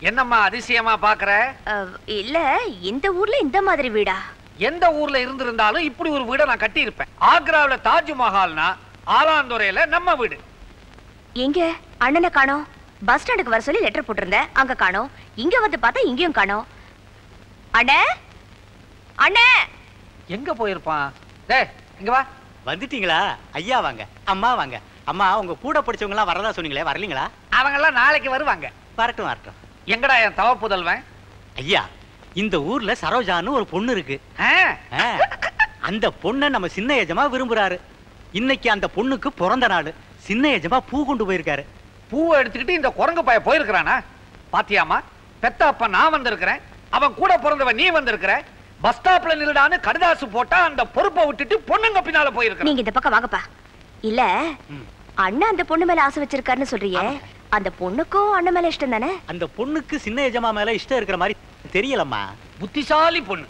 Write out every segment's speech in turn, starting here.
என்னம்மா அதிசயமா பாக்குற? இல்ல, இந்த ஊர்ல இந்த மாதிரி வீடா? எந்த ஊர்ல இருந்திருந்தாலும் இப்படி ஒரு வீட நான் கட்டி இருப்பேன். ஆக்ராவுல தாஜ்மஹால்னா ஆலாந்துறையில நம்ம வீடு. எங்க அண்ணனை காணோம்? பஸ் ஸ்டாண்டுக்கு வர சொல்லி லெட்டர் போட்டிருந்தேன், அங்க காணோம். இங்க வந்து பார்த்தா இங்கேயும் காணோம். அண்ணே அண்ணே எங்க போயிருப்பான்? டேய் இங்க வா. வந்துட்டீங்களா? ஐயா வாங்க, அம்மா வாங்க. அம்மா உங்க கூட படிச்சவங்க எல்லாம் வரதா சொன்னீங்களே, வரலீங்களா? அவங்க எல்லாம் நாளைக்கு வருவாங்க. வரட்டும் வரட்டும். எங்கடா என் தவ புதல்வன்? ஐயா, இந்த ஊர்ல சரோஜான்னு ஒரு பொண்ணு இருக்கு. அந்த பொண்ணை நம்ம சின்ன எஜமா விரும்புறாரு. இன்னைக்கு அந்த பொண்ணுக்கு பிறந்த நாள். சின்ன எஜமா பூ கொண்டு போயிருக்காரு. பூவை எடுத்துக்கிட்டு இந்த குரங்கு பைய போயிருக்கிறானா? பாத்தியாமா, பெத்த அப்ப நான் வந்திருக்கிறேன், அவன் கூட பிறந்தவன் நீ வந்திருக்கிற. பஸ் ஸ்டாப்ல நில்லுடான்னு கடிதாசு போட்டா அந்த பொறுப்பை விட்டுட்டு பொண்ணுங்க பின்னால போயிருக்க. நீங்க இந்த பக்கம் வாங்கப்பா. இல்ல, அண்ணன் அந்த பொண்ணு மேல ஆசை வச்சிருக்காருன்னு சொல்றீங்க. அந்த பொண்ணுக்கும் அண்ணன் மேல இஷ்டம் தானே? அந்த பொண்ணுக்கு சின்ன எஜமா மேல இஷ்டம் இருக்கிற மாதிரி தெரியலம்மா. புத்திசாலி பொண்ணு.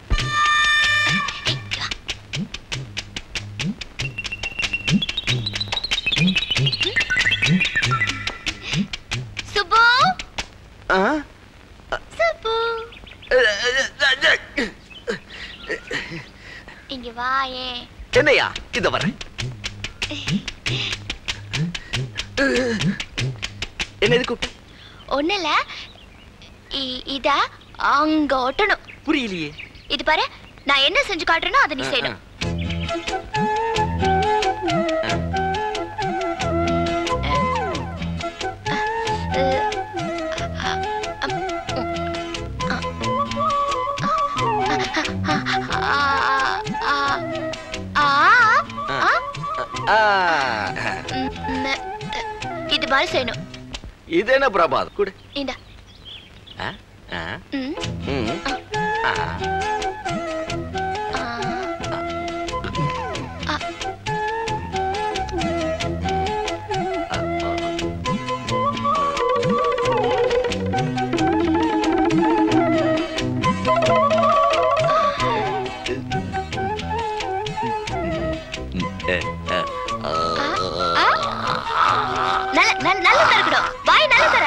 சுப்பு சுப்பு இங்க வாயே. என்னையா இத வர? என்ன கூப்பிட்டு? ஒண்ணுல இத அங்க ஒட்டணும். புரியலையே. இது பாரு, நான் என்ன செஞ்சு காட்டுறேனோ அதை நீ செய்யணும். இது மாதிரி செய்யணும். இது என்ன பிரபாத் கூட இந்த நல்ல தரக்கணும். வாய் நல்ல தர.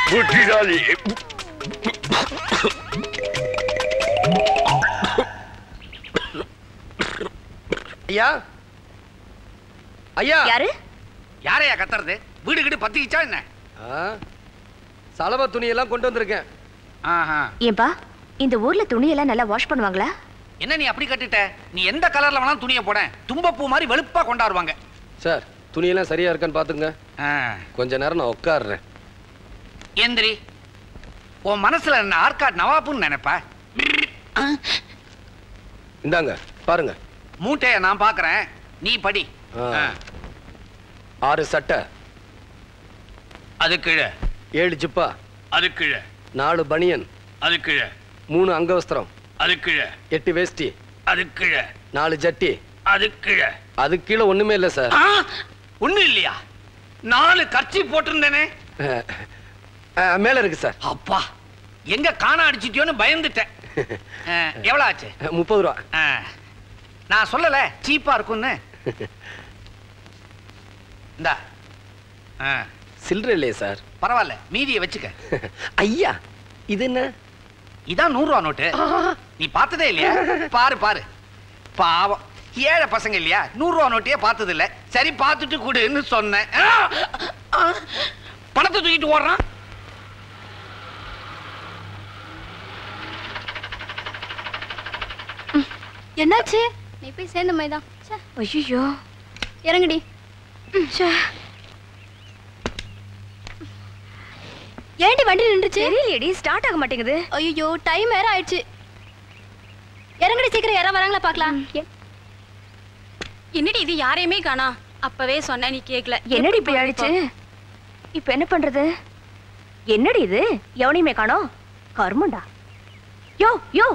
புத்திசாலி. ஐயா ஐயா. யாரு? யாரையா கத்துறது? வீடு கிட்ட பத்திக்கிச்சா என்ன? சலவை துணியெல்லாம் கொண்டு வந்திருக்கேன். ஏன்பா, இந்த ஊர்ல துணியெல்லாம் நல்லா வாஷ் பண்ணுவாங்களா? என்ன நீ அப்படி கட்டிட்ட? நீ எந்த கலர்ல வேணாலும் துணியை போட, தும்பப்பூ மாதிரி வெளுப்பா கொண்டாடுவாங்க. சார், துணியெல்லாம் சரியா இருக்கான்னு பாத்துங்க. கொஞ்ச நேரம் நான் உட்கார்றேன். ஏந்திரி. உன் மனசுல என்ன ஆர்காட் நவாப்புன்னு நினைப்ப? இந்தாங்க பாருங்க. மூட்டைய நான் பாக்குறேன், நீ படி. 6 சட்டை, அது கீழே 7 ஜிப்பா, அது கீழே 4 பனியன், அது கீழே 3 அங்கவஸ்திரம், அது கீழே 8 வேஷ்டி, அது கீழே 4 ஜட்டி, அது கீழே. அது கீழே ஒண்ணுமே இல்ல சார். ஒண்ணு இல்லையா? 4 கர்ச்சி போட்டிருந்தேனே. மேல இருக்கு சார். அப்பா, எங்க காண அடிச்சிட்டியோன்னு பயந்துட்டேன். எவ்வளவு ஆச்சு? 30 ரூபா. நான் சொல்லல சீப்பா இருக்கும்னு. இந்தா. சில்லறை இல்லையே சார். பரவாயில்ல, மீதியை வச்சுக்க. ஐயா, இது என்ன? இதான் 100 ரூபா நோட்டு. நீ பார்த்ததே இல்லையா? பாரு பாரு. பாவம், ஏழை பசங்க இல்லையா? 100 ரூபா நோட்டையே பார்த்தது இல்ல. சரி பார்த்துட்டு கூடுன்னு சொன்னேன். பணத்தை தூக்கிட்டு ஓடுறான். என்னாச்சு? நீ போய் சேர்ந்த மைதான். ஐயோ, இறங்குடி. ஏண்டி வண்டி நின்றுச்சு? தெரியலையேடி, ஸ்டார்ட் ஆக மாட்டேங்குது. ஐயோ, டைம் வேற ஆயிடுச்சு. இறங்குடி சீக்கிரம், யாரா வராங்களா பாக்கலாம். என்னடி இது, யாரையுமே காணா? அப்பவே சொன்ன, நீ கேக்கல. என்னடி இப்படி ஆயிடுச்சு? இப்ப என்ன பண்றது? என்னடி இது, எவனையுமே காணோம்? கர்மண்டா. யோ யோ,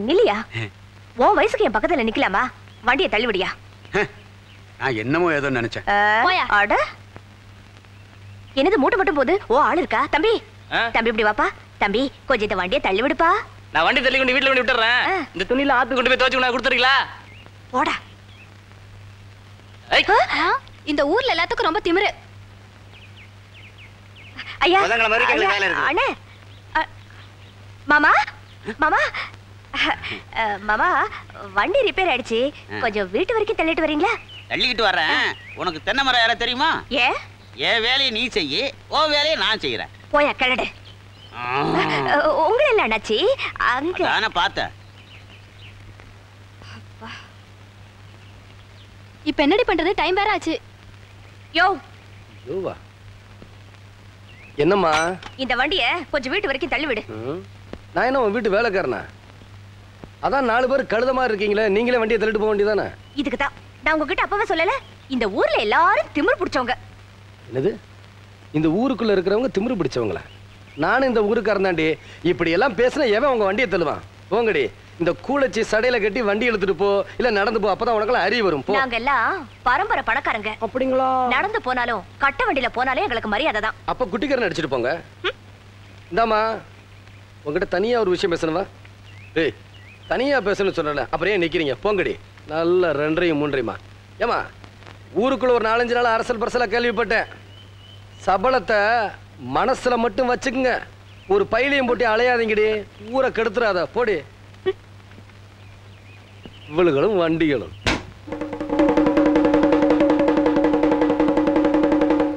நில்லியா? உன் வயசுக்கு என் பக்கத்துல நிக்கலாமா? வண்டியை தள்ளிவிடியா? நான் என்னமோ ஏதோ நினைச்சேன். அட, என்னது மூட்டை மட்டும் போகுது? ஓ, ஆள் இருக்கா? தம்பி தம்பி இப்படி வாப்பா. தம்பி, கொஞ்சம் இந்த வண்டியை தள்ளி விடுப்பா. நான் வண்டி தள்ளி கொண்டு வீட்டுல கொண்டு விட்டுறேன். இந்த துணியில ஆத்து கொண்டு போய் துவைச்சு கொடுத்துறீங்களா? போடா. இந்த ஊர்ல எல்லாத்துக்கும் ரொம்ப திமிரு. ஐயா அண்ணே மாமா மாமா மாமா வண்டி ரிப்பேர் ஆயிடுச்சு. கொஞ்சம் வீட்டு வரைக்கும் தள்ளிட்டு வரீங்களா? தள்ளிக்கிட்டு வர்றேன். உனக்கு தென்னை மரம் யார தெரியுமா? என் வேலையை நீ செய்யி, உன் வேலையை நான் செய்யறேன். போயா கிளடு. உங்களை இல்ல அண்ணாச்சி, அங்க நானே பார்த்தேன். இப்ப என்னடி பண்றது? டைம் வேற ஆச்சு. யோவா என்னம்மா? இந்த வண்டிய கொஞ்சம் வீட்டு வரைக்கும் தள்ளி விடு. நான் என்ன உன் வீட்டு வேலைக்காரனா? அதான் 4 பேர் கழுத மாதிரி இருக்கீங்களே, நீங்களே வண்டியை தள்ளிட்டு போக வேண்டியதானே? இதுக்கு தான் நான் உங்ககிட்ட அப்பவே சொல்லல, இந்த ஊர்ல எல்லாரும் திமிரு பிடிச்சவங்க. என்னது? இந்த ஊருக்குள்ள இருக்கிறவங்க திமிரு பிடிச்சவங்களா? நானும் இந்த ஊருக்காரன் தாண்டி. இப்படி எல்லாம் பேசினா எவன் உங்க வண்டியை தள்ளுவான்? போங்கடி, இந்த கூலச்சி சடையில கட்டி வண்டி எடுத்துட்டு போ, இல்ல நடந்து போ, அப்பதான் உனக்கெல்லாம் அறிவு வரும். நாங்க எல்லாம் பரம்பரை பணக்காரங்க. அப்படிங்களா? நடந்து போனாலும் கட்ட வண்டியில போனாலும் எங்களுக்கு மரியாதை தான். அப்ப குட்டிக்காரன் அடிச்சுட்டு போங்க. இந்தாமா, உங்ககிட்ட தனியா ஒரு விஷயம் பேசணுமா? ஏய், தனியா பேசணும்னு சொல்லல, அப்புறம் ஏன் நிக்கிறீங்க? போங்கடி. நல்ல 2 3 ஏமா, ஊருக்குள்ள ஒரு 4 5 நாள் அரசல் பரசலா கேள்விப்பட்டேன். சபலத்தை மனசுல மட்டும் வச்சுக்குங்க, ஒரு பையிலையும் போட்டு அலையாதீங்கடி, ஊரை கெடுத்துறாத. போடி. இவளுகளும் வண்டிகளும்.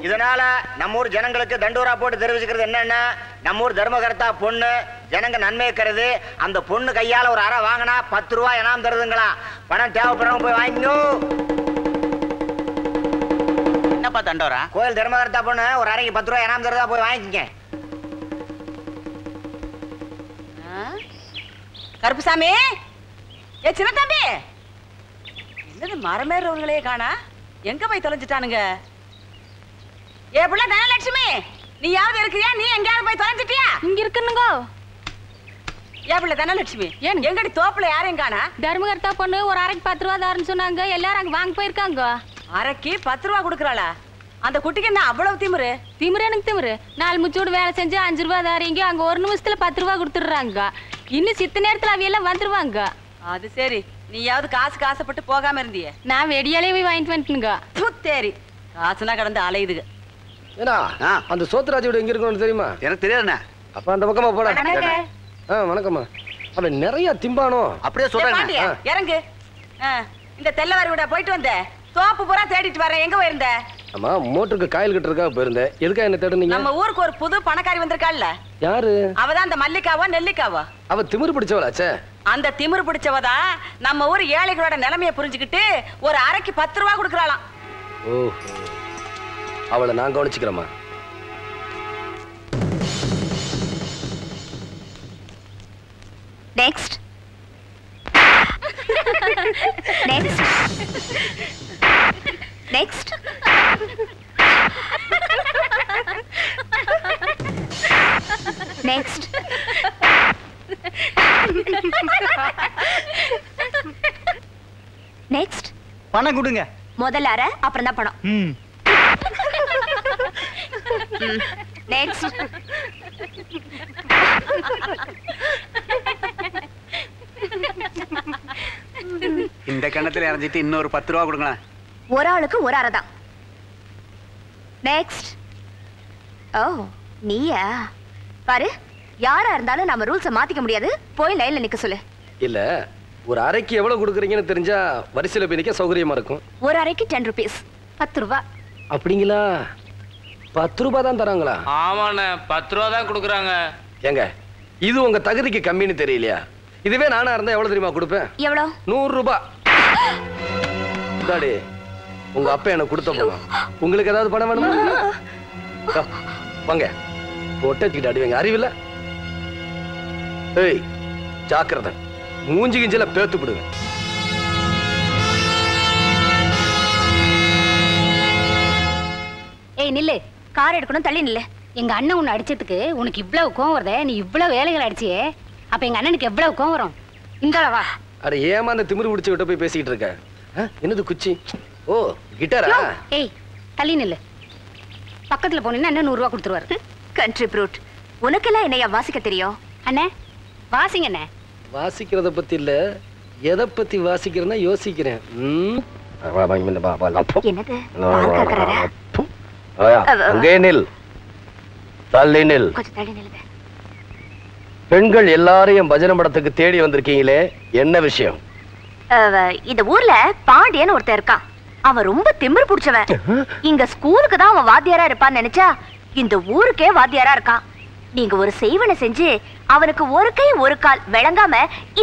இதனால நம்ம ஊர் ஜனங்களுக்கு தண்டோரா போட்டு தெரிவிச்சுக்கிறது என்னன்னா, நம்ம ஊர் தர்மகர்த்தா பொண்ணு ஜனங்க நன்மையை கருது. அந்த பொண்ணு கையால ஒரு அறை வாங்கினா 10 ரூபாய் இனாம் தருதுங்களா. பணம் தேவைப்படுறவங்க போய் வாங்கிக்கோ. என்னப்பா தண்டோரா? கோயில் தர்மகர்த்தா பொண்ணு ஒரு அறைக்கு 10 ரூபாய் இனாம் தருதா, போய் வாங்கிக்கங்க. கருப்புசாமி, ஏ சின்ன தம்பி, என்னது மரமேறவங்களே காணா? எங்க போய் தொலைஞ்சிட்டானுங்க? ஏ புள்ள தனலட்சுமி, நீயாவது இருக்கிறியா? நீ எங்கயாவது போய் தொலைஞ்சிட்டியா? இங்க இருக்குனுங்க. ஏ புள்ள தனலட்சுமி, எங்கடி தோப்புல யாரையும் காணா? தர்மகர்த்தா பொண்ணு ஒரு அரைக்கு 10 ரூபா தாருன்னு சொன்னாங்க, எல்லாரும் அங்க வாங்க போயிருக்காங்க. அரைக்கு 10 ரூபா கொடுக்கறாளா? அந்த குட்டிக்கு என்ன அவ்வளவு திமிரு? திமிரு எனக்கு திமிரு. 4 முச்சோடு வேலை செஞ்சு 5 ரூபா தாரீங்க, அங்க 1 நிமிஷத்துல 10 ரூபா கொடுத்துடுறாங்க. இன்னும் சித்த நேரத்துல அவையெல்லாம் வந்துருவாங்க. அது சரி, நீயாவது காசுக்கு ஆசைப்பட்டு போகாம இருந்தியே. நான் வெடியாலே போய் வாங்கிட்டு வந்துட்டுங்க. தேரி காசுனா கடந்து அலையுதுங்க. ஏடா, அந்த சோத்ராஜ் வீடு எங்க இருக்குன்னு தெரியுமா? எனக்கு தெரியாதுண்ணே. அப்ப அந்த பக்கமா போடா. வணக்கம்மா. அவன் நிறைய திம்பானோ? அப்படியே சொல்றேன். இறங்கு. இந்த தெல்லவாரி விட போயிட்டு வந்த தோப்பு பூரா தேடிட்டு வரேன். எங்க போயிருந்த? அம்மா, மோட்டருக்கு காயில் கட்டுறதுக்காக போயிருந்தேன். எதுக்காக என்ன தேடுனீங்க? நம்ம ஊருக்கு ஒரு புது பணக்காரி வந்திருக்காள்ல. யாரு? அவதான் அந்த மல்லிகாவா நெல்லிக்காவா? அவ திமிரு பிடிச்சவளாச்சே. அந்த திமிரு பிடிச்சவதான் நம்ம ஊர் ஏழைகளோட நிலைமையை புரிஞ்சுக்கிட்டு ஒரு அரைக்கு 10 ரூபா கொடுக்கறாளாம். ஓஹோ, அவளை நான் கவனிச்சுக்கிறேம்மா. Next next next next next. பணம் கொடுங்க. முதல்ல அரை, அப்புறம் தான் பணம். நெக்ஸ்ட். இந்த கணத்துல இறஞ்சிட்டு இன்னொரு 10 ரூபா கொடுங்க. ஒரு ஆளுக்கு ஒரு அரை தான். நெக்ஸ்ட். ஓ, நீயா? பாரு, யாரா இருந்தாலும் நம்ம ரூல்ஸை மாத்திக்க முடியாது. போய் லைன்ல நிக்க சொல்லு. இல்ல, ஒரு அரைக்கு எவ்வளவு கொடுக்குறீங்கன்னு தெரிஞ்சா வரிசையில போய் நிக்க சௌகரியமா இருக்கும். ஒரு அரைக்கு 10 rupees, 10 ரூபா. அப்படிங்களா? 10 ரூபா தான் தராங்களா? ஆமாண்ணே, 10 ரூபா தான் கொடுக்குறாங்க. ஏங்க, இது உங்க தகுதிக்கு கம்மின்னு தெரியலையா? இதுவே நானா இருந்தா எவ்வளவு தெரியுமா கொடுப்பேன்? எவ்வளவு? 100 ரூபாய். டாடி, உங்க அப்பா எனக்கு கொடுத்த பணம். உங்களுக்கு ஏதாவது பணம் வேணுமா? வாங்க, ஒட்டச்சிக்கிட்டு அடிவங்க. அறிவில்ல? ஏய், ஜாக்கிரதை, மூஞ்சி கிஞ்சில பேத்து விடுங்க. ஏய் நில்லு, கார் எடுக்கணும், தள்ளி நில்லு. எங்க அண்ணன் உன்னை அடிச்சதுக்கு உனக்கு இவ்வளவு கோவம் வருதே? நீ இவ்வளவு வேலைகள் அடிச்சியே, அப்ப எங்க அண்ணனுக்கு எவ்வளவு கோவம் வரும்? இந்தாளவா. அட, ஏமா அந்த திமிரு பிடிச்சு விட்ட போய் பேசிக்கிட்டு இருக்க? என்னது குச்சி? ஓ, கிட்டாரா? ஏய், தள்ளி நில்லு. பக்கத்துல போனீங்கன்னா அண்ணன் 100 ரூபா கொடுத்துருவாரு. கண்ட்ரி ப்ரூட், உனக்கெல்லாம் என்னையா வாசிக்க தெரியும்? அண்ணே, வாசிங்கண்ணே. வாசிக்கிறத பத்தி இல்ல, எதை பத்தி வாசிக்கிறேன்னா யோசிக்கிறேன். என்னது பால் கறக்கறாரா? அங்கே நில், தள்ளி நில். கொஞ்சம் தள்ளி நில்லுங்க. பெண்கள் எல்லாரையும் பஜனை மடத்துக்கு தேடி வந்திருக்கீங்களே, என்ன விஷயம்? இந்த ஊர்ல பாண்டியன் ஒருத்தன் இருக்கான். அவன் ரொம்ப திமிரு புடிச்சவன். இங்க ஸ்கூலுக்கு தான் அவன் வாத்தியாரா இருப்பான்னு நினைச்சா இந்த ஊருக்கே வாத்தியாரா இருக்கான். நீங்க ஒரு செய்வனை செஞ்சு அவனுக்கு ஒரு கை ஒரு கால் விளங்காம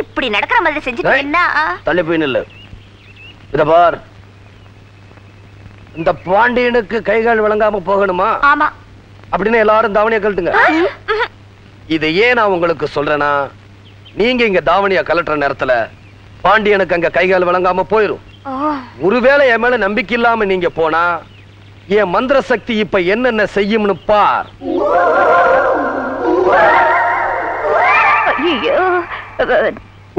இப்படி நடக்கிற மாதிரி செஞ்சுட்டீங்கன்னா தள்ளி போய் நில்லு. இத பார், இந்த பாண்டியனுக்கு கைகால் விளங்காம போகணுமா? ஆமா. அப்படின்னு எல்லாரும் தாவணியை கழட்டுங்க. இதை ஏன் நான் உங்களுக்கு சொல்றேன்னா, நீங்க இங்க தாவணியா கலட்டுற நேரத்துல பாண்டியனுக்கு அங்க கைகால் விளங்காம போயிரும். ஒருவேளை என் மேல நம்பிக்கை இல்லாம நீங்க போனா என் மந்திர சக்தி இப்ப என்னென்ன செய்யும்னு பார்.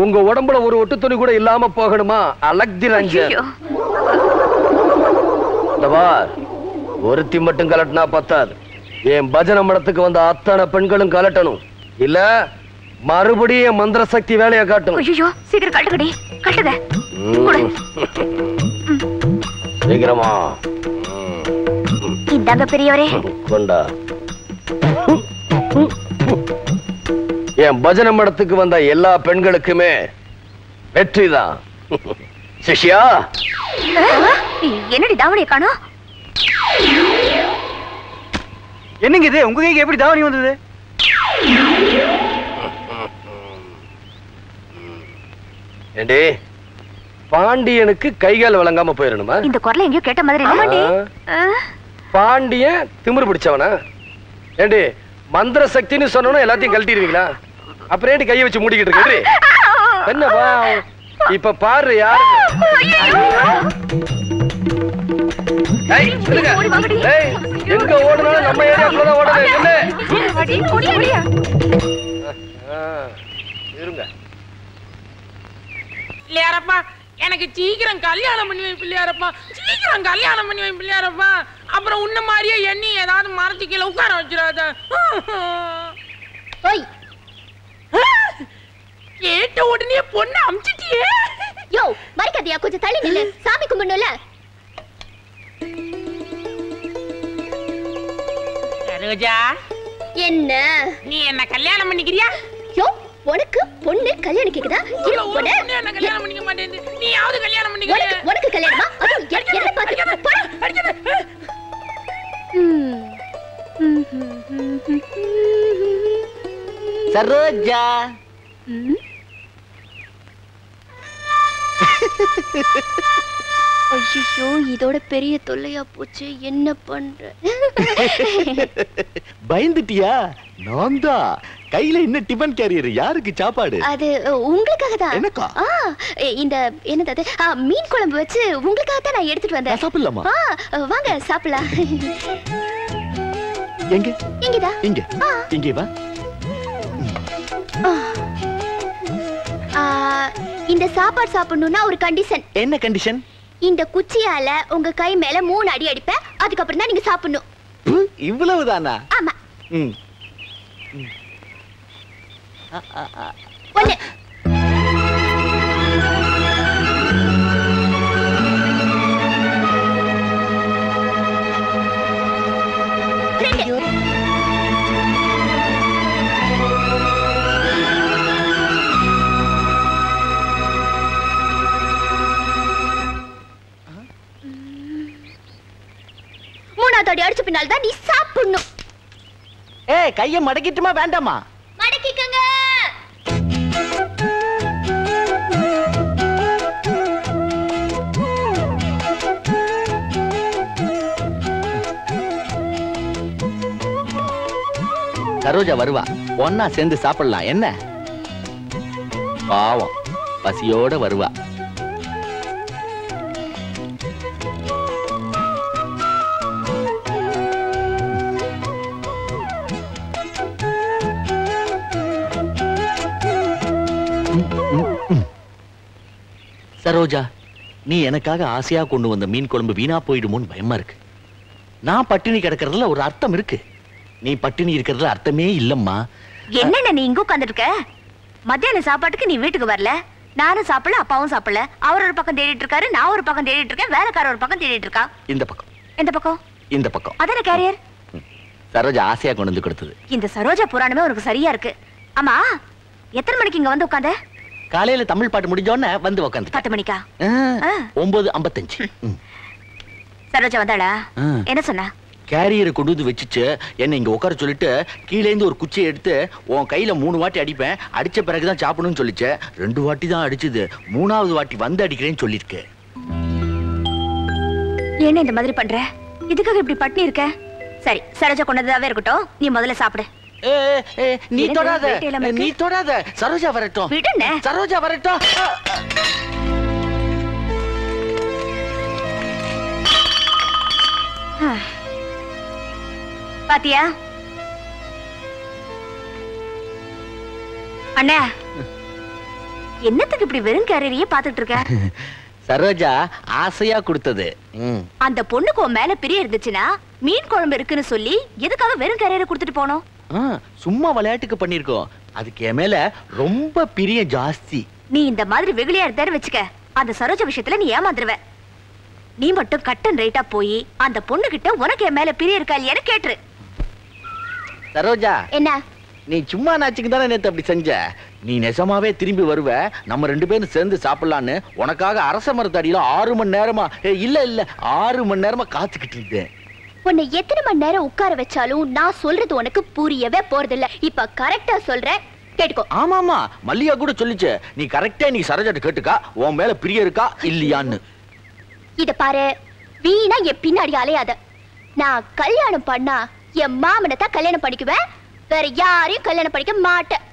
உங்க உடம்புல ஒரு ஒட்டு துணி கூட இல்லாம போகணுமா? அலக்தி ரஞ்சன், ஒருத்தி மட்டும் கலட்டினா பத்தாது. என் பஜனை மடத்துக்கு வந்த அத்தனை பெண்களும் கலட்டணும். இல்ல மறுபடியும் மந்திர சக்தி வேலையை காட்டும். சீக்கிரம் கட்டுக்கடி, கட்டுங்க. சீக்கிரமா இந்தாங்க பெரியவரே. கொண்டா. என் பஜனை மடத்துக்கு வந்த எல்லா பெண்களுக்குமே வெற்றிதான். சிஷ்யா, என்னடி தாவணியை காணோம்? என்னங்க இது? உங்க கைக்கு எப்படி தாவணி வந்தது? ஏண்டி, பாண்டியனுக்கு கைகால் வழங்காம போயிடணுமா? இந்த குரலை எங்கேயோ கேட்ட மாதிரி இல்ல. பாண்டியன் திமிரு பிடிச்சவனா? ஏண்டி, மந்திர சக்தின்னு சொன்னோன்னு எல்லாத்தையும் கழட்டிடுவீங்களா? அப்புறம் ஏண்டி கையை வச்சு மூடிக்கிட்டு இருக்கு? என்னப்பா இப்ப பாரு யாரு? எங்க ஓடுனாலும் நம்ம ஏரியாக்குள்ளதான் ஓடணும். இருங்க பிள்ளையாரப்பா, எனக்கு சீக்கிரம் கல்யாணம் பண்ணி வை பிள்ளையாரப்பா, சீக்கிரம் கல்யாணம் பண்ணி வை பிள்ளையாரப்பா. அப்புறம் உன்ன மாதிரியே எண்ணி ஏதாவது மரத்து கீழே உட்கார வச்சிடாத. கேட்ட உடனே பொண்ணு அமிச்சிட்டியே. யோ மறைக்காதியா, கொஞ்சம் தள்ளி நில்லு, சாமி கும்பிடணும்ல. சரோஜா, என்ன நீ என்ன கல்யாணம் பண்ணிக்கிறியா? யோ, உனக்கு பொண்ணு கல்யாணம் கேக்குதா? பொண்ணு என்ன கல்யாணம் பண்ணிக்க மாட்டேங்குது. நீ யாவது கல்யாணம் பண்ணிக்க. உனக்கு கல்யாணமா? அது என்ன பாத்து சரோஜா. ஐயோ, இதோட பெரிய தொல்லையா போச்சு. என்ன பண்ற? பயந்துட்டியா? நான் தான். கையில என்ன டிபன் கேரியர்? யாருக்கு சாப்பாடு? அது உங்களுக்காக தான். எனக்கா? இந்த என்னது மீன் குழம்பு வச்சு உங்களுக்காக தான் நான் எடுத்துட்டு வந்தேன். சாப்பிடலாமா? வாங்க சாப்பிடலாம். எங்க? இங்கடா. இங்க. இங்க வா. இந்த சாப்பாடு சாப்பிடணும்னா ஒரு கண்டிஷன். என்ன கண்டிஷன்? இந்த குச்சியால உங்க கை மேல 3 அடி அடிப்பேன். அதுக்கப்புறம் தான் நீங்க சாப்பிடணும். இவ்வளவுதானா? ஆமா. ஒண்ணு. மூணாவது அடி அடிச்ச பின்னால் தான் நீ சாப்பிடணும். ஏய், கையை மடக்கிட்டுமா வேண்டாமா? மடக்கிக்கங்க. சரோஜா வருவா, ஒன்னா சேர்ந்து சாப்பிடலாம். என்ன பாவம், பசியோட வருவா. சரோஜா, நீ எனக்காக ஆசையா கொண்டு வந்த மீன் குழம்பு வீணா போயிடுமோன்னு பயமா இருக்கு. நான் பட்டினி கிடக்கிறதுல ஒரு அர்த்தம் இருக்கு. நீ பட்டினி இருக்கிறதுல அர்த்தமே இல்லம்மா. என்ன நீ இங்க உட்கார்ந்துட்டு இருக்க? மத்தியான சாப்பாட்டுக்கு நீ வீட்டுக்கு வரல, நானும் சாப்பிடல, அப்பாவும் சாப்பிடல. அவர் ஒரு பக்கம் தேடிட்டு இருக்காரு, நான் ஒரு பக்கம் தேடிட்டு இருக்கேன், வேலைக்காரர் ஒரு பக்கம் தேடிட்டு இருக்கா. இந்த பக்கம். எந்த பக்கம்? இந்த பக்கம். அதான கேரியர். சரோஜா ஆசையா கொண்டு வந்து கொடுத்தது. இந்த சரோஜா புராணமே உனக்கு சரியா இருக்கு. ஆமா, எத்தனை மணிக்கு இங்க வந்து உட்கார்ந்த? காலையில தமிழ் பாட்டு முடிஞ்சோடனே வந்து உட்காந்து. 10 மணிக்கா? 9:55. சரோஜா வந்தாளா? என்ன சொன்னா? கேரியரை கொண்டு வந்து வச்சுச்சு என்ன இங்க உட்கார சொல்லிட்டு கீழே இருந்து ஒரு குச்சியை எடுத்து உன் கையில 3 வாட்டி அடிப்பேன், அடிச்ச பிறகுதான் சாப்பிடணும்னு சொல்லிச்சு. 2 வாட்டி தான் அடிச்சது, 3ஆவது வாட்டி வந்து அடிக்கிறேன்னு சொல்லிருக்கு. என்ன இந்த மாதிரி பண்ற? இதுக்காக இப்படி பட்டினி இருக்க? சரி, சரோஜா கொண்டதாவே இருக்கட்டும், நீ முதல்ல சாப்பிடு. நீ தொடாத, நீ தொடாத. சரோஜா வரட்டும். விடுனே. சரோஜா வரட்டும். பாத்தியா அண்ணா, என்னத்துக்கு இப்படி வெறும் கேரியரையே பாத்துட்டு இருக்க? சரோஜா ஆசையா கொடுத்தது. அந்த பொண்ணுக்கு உன் மேல பிரிய இருந்துச்சுன்னா மீன் குழம்பு இருக்குன்னு சொல்லி எதுக்காக வெறும் கேரியரை கொடுத்துட்டு போனோம்? சும்மா விளையாட்டுக்கு பண்ணிருக்கோம், அதுக்கு என் மேல ரொம்ப பிரியம் ஜாஸ்தி. நீ இந்த மாதிரி வெகுளியா இருந்தாரு வச்சுக்க, அந்த சரோஜா விஷயத்துல நீ ஏமாந்துருவ. நீ மட்டும் கட்டன் ரைட்டா போய் அந்த பொண்ணு கிட்ட உனக்கு என் மேல பிரிய இருக்கா இல்லையான்னு கேட்டுரு. சரோஜா, என்ன நீ சும்மா நாச்சுக்கு தானே நேத்து அப்படி செஞ்ச? நீ நெசமாவே திரும்பி வருவ, நம்ம 2 பேரும் சேர்ந்து சாப்பிடலான்னு உனக்காக அரச மரத்தடியில 6 மணி நேரமா, இல்ல 6 மணி நேரமா காத்துக்கிட்டு இருந்தேன். உன்னை எத்தனை மணி நேரம் உட்கார வச்சாலும் நான் சொல்றது உனக்கு புரியவே போறதில்ல. இப்ப கரெக்டா சொல்றேன், கேட்டுக்கோ. ஆமாமா, மல்லிகா கூட சொல்லிச்சு, நீ கரெக்டா நீ சரோஜாட்ட கேட்டுக்கா உன் மேல பிரிய இருக்கா இல்லையான்னு. இத பாரு, வீணா என் பின்னாடி அலையாத. நான் கல்யாணம் பண்ணா என் மாமனை தான் கல்யாணம் பண்ணிக்குவேன், வேற யாரையும் கல்யாணம் பண்ணிக்க மாட்டேன்.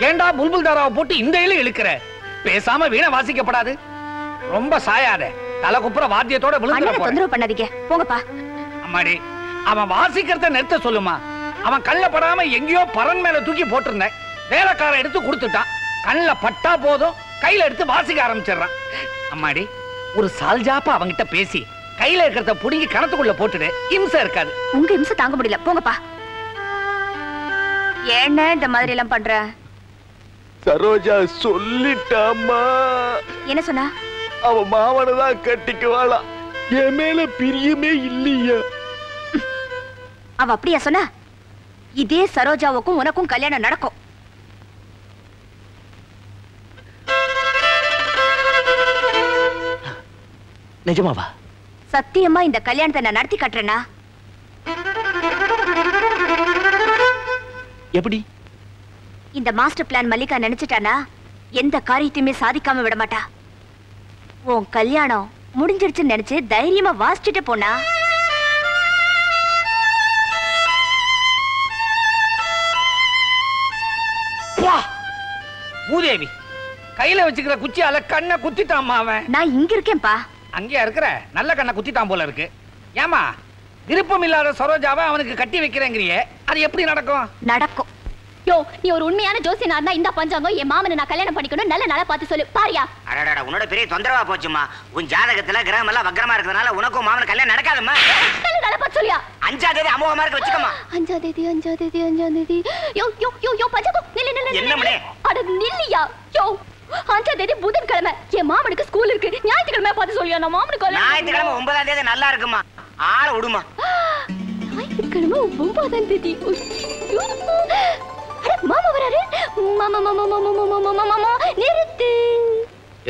ஏண்டா புல்புல் தாராவை போட்டு இந்த இல இழுக்கிற? பேசாம வீணை வாசிக்கப்படாது. ரொம்ப சாயாத, தலை குப்புற வாத்தியத்தோட விழுந்துற போற. தொந்தரவு பண்ணாதீங்க, போங்கப்பா. அம்மாடி, அவன் வாசிக்கிறத நிறுத்த சொல்லுமா. அவன் கல்ல படாம எங்கேயோ பரன் மேல தூக்கி போட்டிருந்தேன், வேலைக்காரன் எடுத்து கொடுத்துட்டான். கல்ல பட்டா போதும் கையில எடுத்து வாசிக்க ஆரம்பிச்சிடறான். அம்மாடி, ஒரு சால்ஜாப்பா அவங்கிட்ட பேசி கையில இருக்கிறத புடுங்கி கணத்துக்குள்ள போட்டுடு, இம்சை இருக்காது. உங்க இம்சை தாங்க முடியல, போங்கப்பா. என்ன இந்த மாதிரி எல்லாம் பண்ற? சரோஜா சொல்லிட்டாமா. என்ன சொன்னா? அவ மாவனதான் கட்டிக்குவாளா, என் மேல பிரியமே இல்லையா. அவ அப்படியா சொன்னா? இதே சரோஜாவுக்கும் உனக்கும் கல்யாணம் நடக்கும். நிஜமாவா? சத்தியமா இந்த கல்யாணத்தை நான் நடத்தி காட்டுறேனா? எப்படி? இந்த மாஸ்டர் பிளான் மல்லிகா நினைச்சிட்டானா எந்த காரியத்தையுமே சாதிக்காம விட மாட்டா. உன் கல்யாணம் முடிஞ்சிருச்சுன்னு நினைச்சு தைரியமா வாசிச்சுட்டு போனா. மூதேவி, கையில வச்சுக்கிற குச்சியால கண்ணை குத்திட்டாமா அவன். நான் இங்க இருக்கேன்பா. அங்கேயா இருக்கிற? நல்ல கண்ணை குத்திட்டான் போல இருக்கு. ஏமா, விருப்பம் இல்லாத சரோஜாவை அவனுக்கு கட்டி வைக்கிறேங்கிறியே, அது எப்படி நடக்கும்? நடக்கும். யோ, நீ ஒரு உண்மையான ஜோசியனா இருந்தா இந்த பஞ்சாங்கம் என் மாமனை நான் கல்யாணம் பண்ணிக்கணும் நல்ல நாளா பார்த்து சொல்லு. பாரியா? அடடா, உன்னோட பெரிய தொந்தரவா போச்சுமா. உன் ஜாதகத்துல கிரகம் எல்லாம் வக்ரமா இருக்கிறதுனால உனக்கும் மாமன கல்யாணம் நடக்காதுமா. நல்ல நாளா பார்த்து சொல்லியா? 5ஆம் தேதி அமோகமா இருக்க வச்சுக்கமா. 5ஆம் தேதி. யோ யோ யோ யோ பஞ்சாங்கம் நில்லு. என்ன மணி? அட நில்லியா. யோ, 5ஆம் தேதி புதன்கிழமை என் மாமனுக்கு ஸ்கூல் இருக்கு. ஞாயிற்றுக்கிழமை பார்த்து சொல்லியா? நான் மாமனுக்கு ஞாயிற்றுக்கிழமை 9ஆம் தேதி நல்லா இருக்குமா. ஆள விடுமா. ஞாயிற்றுக்கிழமை 9ஆம் தேதி. மாமா வராரு. மாமா நிறுத்து.